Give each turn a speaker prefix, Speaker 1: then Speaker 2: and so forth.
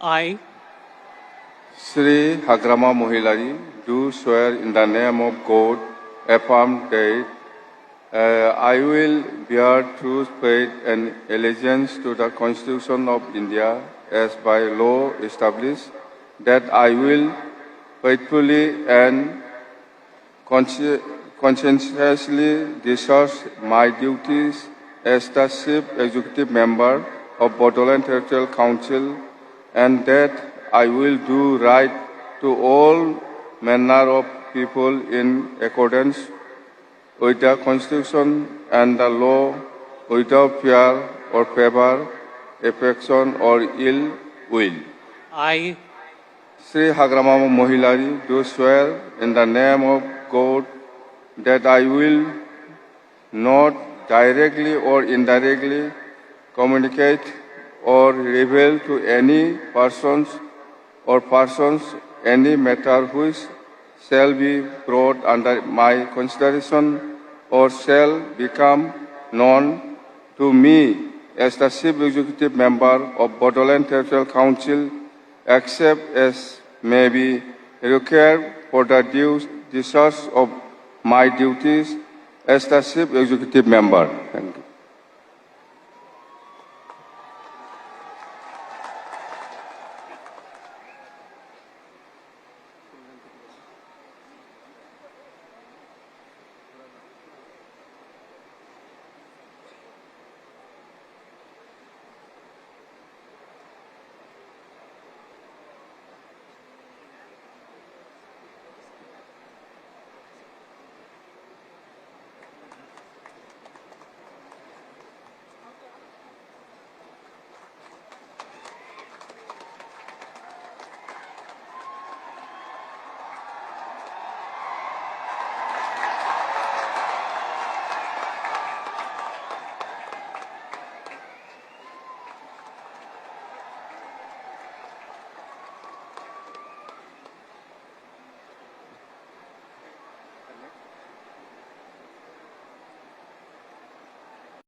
Speaker 1: I,
Speaker 2: Sri Hagrama Mohilari, do swear in the name of God, affirm that I will bear true faith and allegiance to the Constitution of India as by law established, that I will faithfully and conscientiously discharge my duties as the Chief Executive Member of Bodoland Territorial Council, and that I will do right to all manner of people in accordance with the Constitution and the law, without fear or favor, affection or ill will.
Speaker 1: I,
Speaker 2: Sri Hagrama Mohilari, do swear in the name of God that I will not directly or indirectly communicate or reveal to any persons any matter which shall be brought under my consideration or shall become known to me as the Chief Executive Member of Bodoland Territorial Council, except as may be required for the due discharge of my duties as the Chief Executive Member. Thank you.